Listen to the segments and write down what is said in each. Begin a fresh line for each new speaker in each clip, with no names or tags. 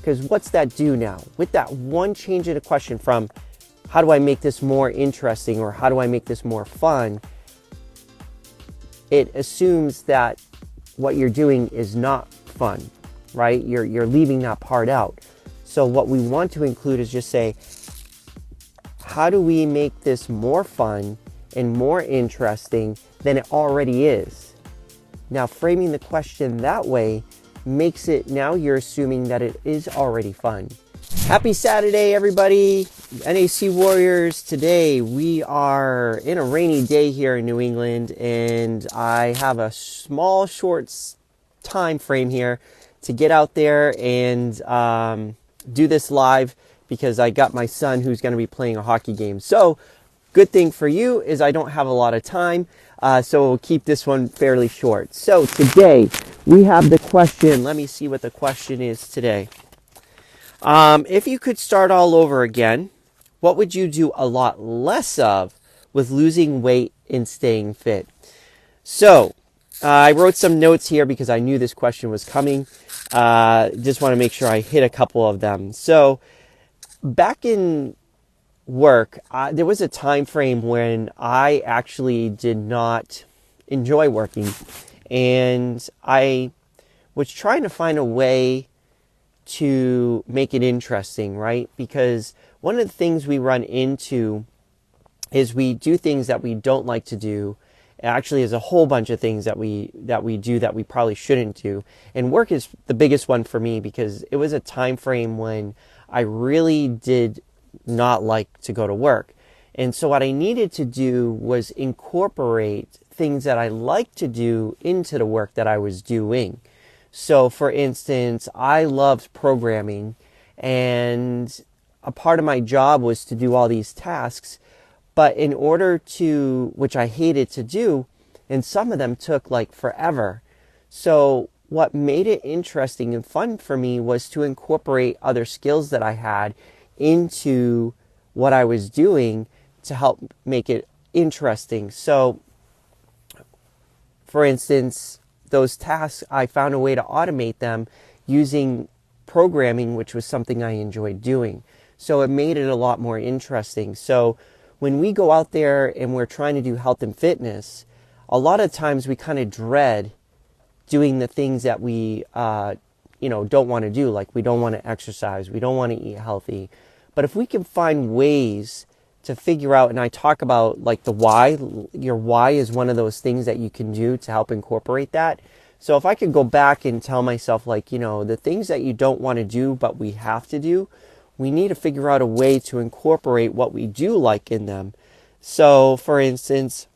Because what's that do now? With that one change in the question from how do I make this more interesting or how do I make this more fun, it assumes that what you're doing is not fun, right? You're leaving that part out. So what we want to include is just say, how do we make this more fun and more interesting than it already is? Now, framing the question that way makes it, now you're assuming that it is already fun. Happy Saturday, everybody. NAC Warriors. Today we are in a rainy day here in New England, and I have a small, short time frame here to get out there and do this live because I got my son who's going to be playing a hockey game. So, good thing for you is I don't have a lot of time, so we'll keep this one fairly short. So today we have the question. Let me see what the question is today. If you could start all over again, what would you do a lot less of with losing weight and staying fit? So I wrote some notes here because I knew this question was coming. Just want to make sure I hit a couple of them. So back in work, there was a time frame when I actually did not enjoy working, and I was trying to find a way to make it interesting, right? Because one of the things we run into is we do things that we don't like to do. Actually, there's a whole bunch of things that we do that we probably shouldn't do. And work is the biggest one for me because it was a time frame when I really did not like to go to work. And so what I needed to do was incorporate things that I like to do into the work that I was doing. So for instance, I loved programming, and a part of my job was to do all these tasks, but in order to, which I hated to do, and some of them took like forever. So what made it interesting and fun for me was to incorporate other skills that I had into what I was doing to help make it interesting. So for instance, those tasks, I found a way to automate them using programming, which was something I enjoyed doing. So it made it a lot more interesting. So when we go out there and we're trying to do health and fitness, a lot of times we kind of dread doing the things that we don't want to do. Like we don't want to exercise, we don't want to eat healthy. But if we can find ways to figure out, and I talk about like the why, your why is one of those things that you can do to help incorporate that. So if I could go back and tell myself like, the things that you don't want to do, but we have to do, we need to figure out a way to incorporate what we do like in them. So for instance,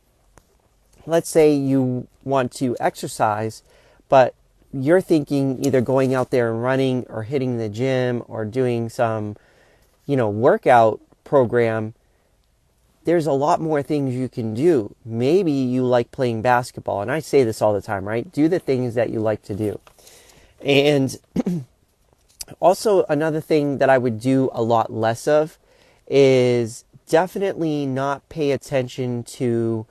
let's say you want to exercise, but you're thinking either going out there and running or hitting the gym or doing some, workout program. There's a lot more things you can do. Maybe you like playing basketball, and I say this all the time, right? Do the things that you like to do. And also another thing that I would do a lot less of is definitely not pay attention to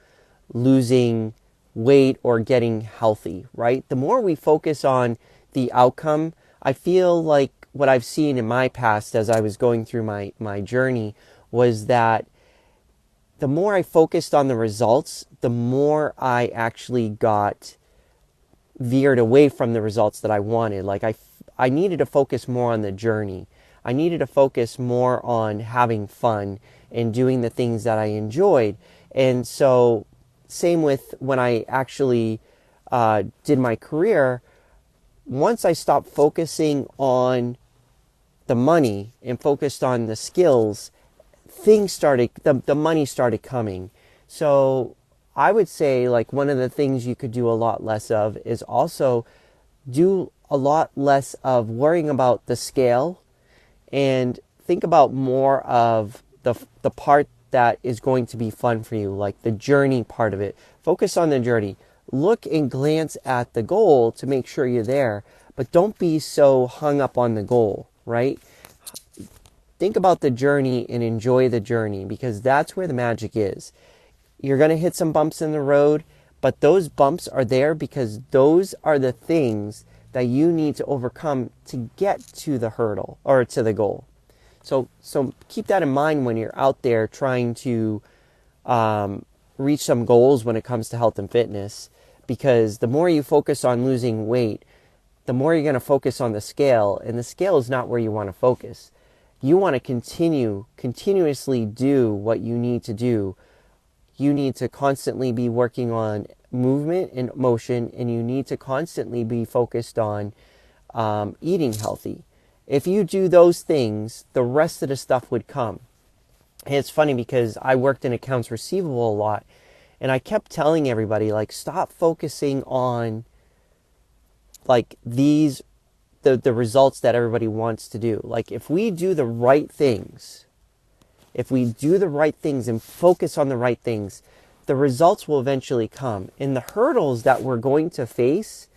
losing weight or getting healthy, right? The more we focus on the outcome, I feel like what I've seen in my past as I was going through my journey was that the more I focused on the results, the more I actually got veered away from the results that I wanted. Like I needed to focus more on the journey. I needed to focus more on having fun and doing the things that I enjoyed. And so same with when I actually did my career, once I stopped focusing on the money and focused on the skills, the money started coming. So I would say like one of the things you could do a lot less of is also do a lot less of worrying about the scale and think about more of the part that is going to be fun for you, like the journey part of it. Focus on the journey. Look and glance at the goal to make sure you're there, but don't be so hung up on the goal, right? Think about the journey and enjoy the journey, because that's where the magic is. You're going to hit some bumps in the road, but those bumps are there because those are the things that you need to overcome to get to the hurdle or to the goal. So keep that in mind when you're out there trying to reach some goals when it comes to health and fitness, because the more you focus on losing weight, the more you're going to focus on the scale, and the scale is not where you want to focus. You want to continuously do what you need to do. You need to constantly be working on movement and motion, and you need to constantly be focused on eating healthy. If you do those things, the rest of the stuff would come. And it's funny because I worked in accounts receivable a lot, and I kept telling everybody, like, stop focusing on like the results that everybody wants to do. Like, if we do the right things, and focus on the right things, the results will eventually come. And the hurdles that we're going to face,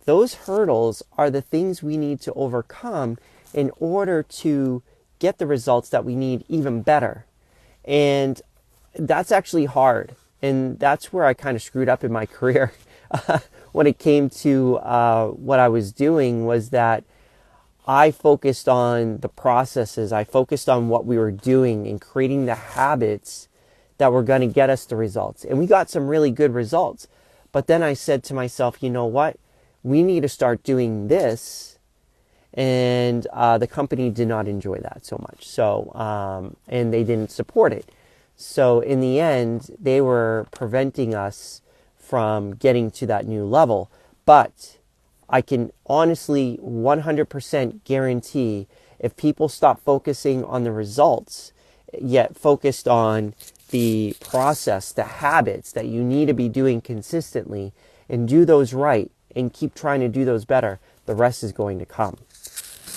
those hurdles are the things we need to overcome in order to get the results that we need even better. And that's actually hard. And that's where I kind of screwed up in my career when it came to what I was doing, was that I focused on the processes. I focused on what we were doing and creating the habits that were going to get us the results. And we got some really good results. But then I said to myself, you know what? We need to start doing this. And the company did not enjoy that so much. So, and they didn't support it. So in the end, they were preventing us from getting to that new level. But I can honestly 100% guarantee, if people stop focusing on the results, yet focused on the process, the habits that you need to be doing consistently, and do those right, and keep trying to do those better, the rest is going to come.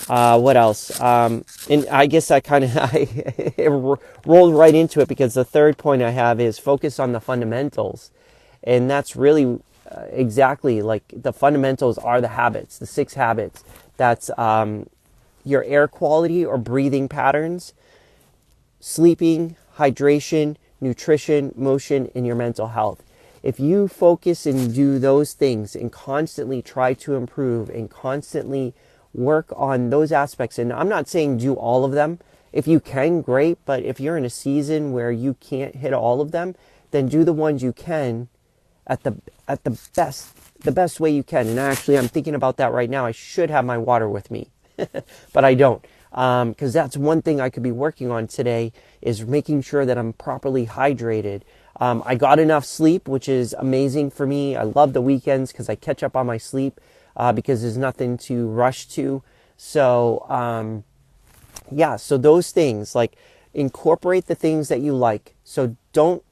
What else? And I guess I kind of rolled right into it, because the third point I have is focus on the fundamentals. And that's really exactly, like, the fundamentals are the habits, the 6 habits. That's your air quality or breathing patterns, sleeping, hydration, nutrition, motion, and your mental health. If you focus and do those things and constantly try to improve and constantly work on those aspects, and I'm not saying do all of them. If you can, great, but if you're in a season where you can't hit all of them, then do the ones you can at the best way you can. And actually, I'm thinking about that right now. I should have my water with me, but I don't, because that's one thing I could be working on today, is making sure that I'm properly hydrated. I got enough sleep, which is amazing for me. I love the weekends because I catch up on my sleep, because there's nothing to rush to. So, so those things, like, incorporate the things that you like. So don't,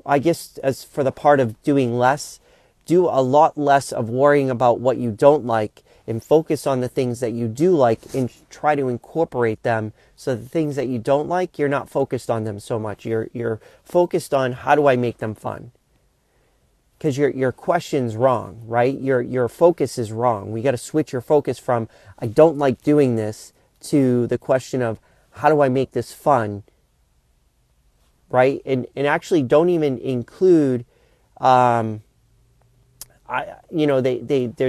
I guess, as for the part of doing less, do a lot less of worrying about what you don't like, and focus on the things that you do like, and try to incorporate them. So the things that you don't like, you're not focused on them so much. You're focused on, how do I make them fun? Because your question's wrong, right? Your focus is wrong. We got to switch your focus from, I don't like doing this, to the question of, how do I make this fun? Right? And actually don't even include, there's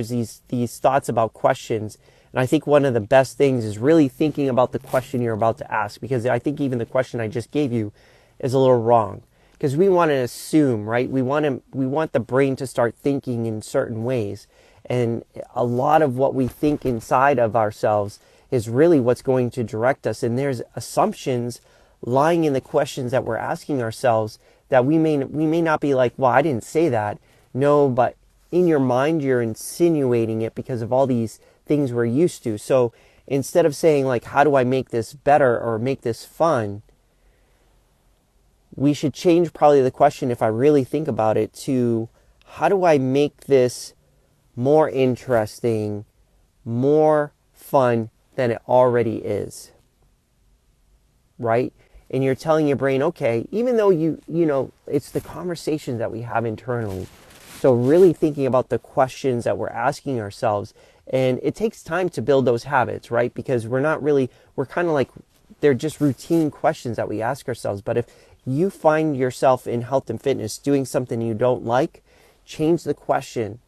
these thoughts about questions. And I think one of the best things is really thinking about the question you're about to ask, because I think even the question I just gave you is a little wrong. Because we want to assume, right? We want the brain to start thinking in certain ways. And a lot of what we think inside of ourselves is really what's going to direct us. And there's assumptions lying in the questions that we're asking ourselves that we may not be like, well, I didn't say that. No, but in your mind, you're insinuating it because of all these things we're used to. So instead of saying, like, how do I make this better or make this fun, we should change probably the question, if I really think about it, to, how do I make this more interesting, more fun than it already is? Right? And you're telling your brain, okay, even though you know, it's the conversations that we have internally. So really thinking about the questions that we're asking ourselves. And it takes time to build those habits, right? Because we're kind of like, they're just routine questions that we ask ourselves. But if you find yourself in health and fitness doing something you don't like, change the question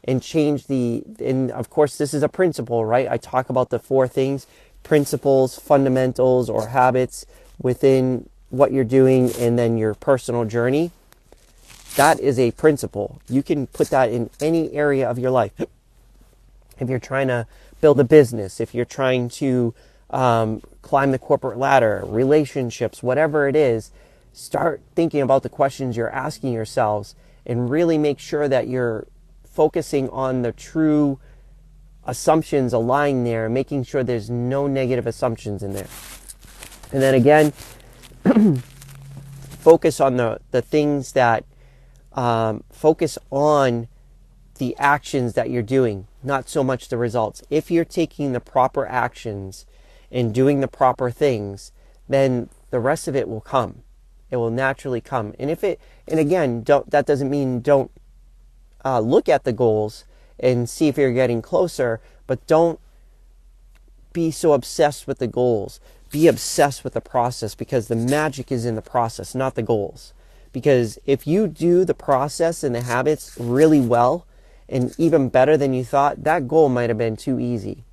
and change and of course this is a principle, right? I talk about the 4 things: principles, fundamentals, or habits within what you're doing, and then your personal journey. That is a principle. You can put that in any area of your life. If you're trying to build a business, if you're trying to climb the corporate ladder, relationships, whatever it is, start thinking about the questions you're asking yourselves and really make sure that you're focusing on the true assumptions lying there, making sure there's no negative assumptions in there. And then again, focus on the things that, focus on the actions that you're doing, not so much the results. If you're taking the proper actions and doing the proper things, then the rest of it will come. It will naturally come. And again, that doesn't mean don't look at the goals and see if you're getting closer, but don't be so obsessed with the goals. Be obsessed with the process, because the magic is in the process, not the goals. Because if you do the process and the habits really well, and even better than you thought, that goal might have been too easy.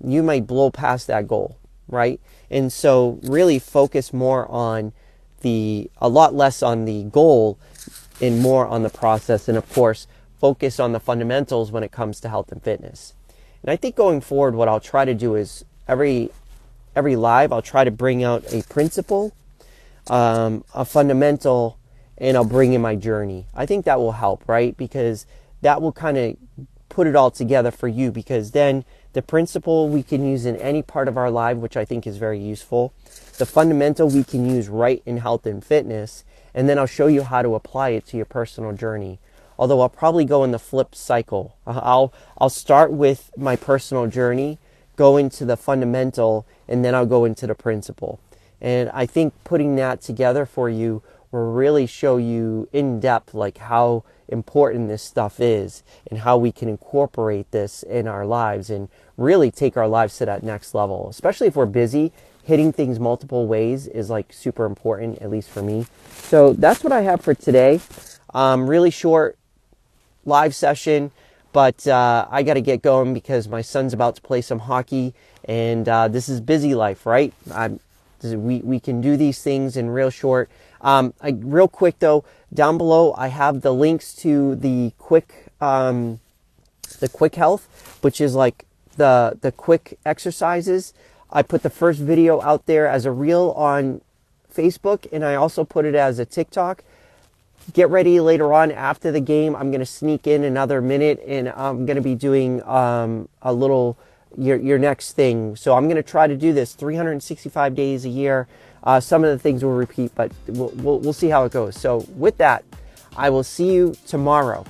You might blow past that goal, right? And so really focus more on a lot less on the goal and more on the process. And of course, focus on the fundamentals when it comes to health and fitness. And I think going forward, what I'll try to do is every live, I'll try to bring out a principle, a fundamental, and I'll bring in my journey. I think that will help, right? Because that will kind of put it all together for you, because then the principle we can use in any part of our life, which I think is very useful. The fundamental we can use right in health and fitness, and then I'll show you how to apply it to your personal journey. Although I'll probably go in the flip cycle. I'll start with my personal journey, go into the fundamental, and then I'll go into the principle. And I think putting that together for you will really show you in depth like how important this stuff is and how we can incorporate this in our lives and really take our lives to that next level. Especially if we're busy, hitting things multiple ways is like super important, at least for me. So that's what I have for today. Really short live session, but I got to get going because my son's about to play some hockey, and this is busy life, right? We can do these things in real short. Real quick though, down below I have the links to the quick health, which is like the quick exercises. I put the first video out there as a reel on Facebook, and I also put it as a TikTok. Get ready later on after the game. I'm going to sneak in another minute, and I'm going to be doing a little your next thing. So I'm going to try to do this 365 days a year. Some of the things will repeat, but we'll see how it goes. So with that, I will see you tomorrow.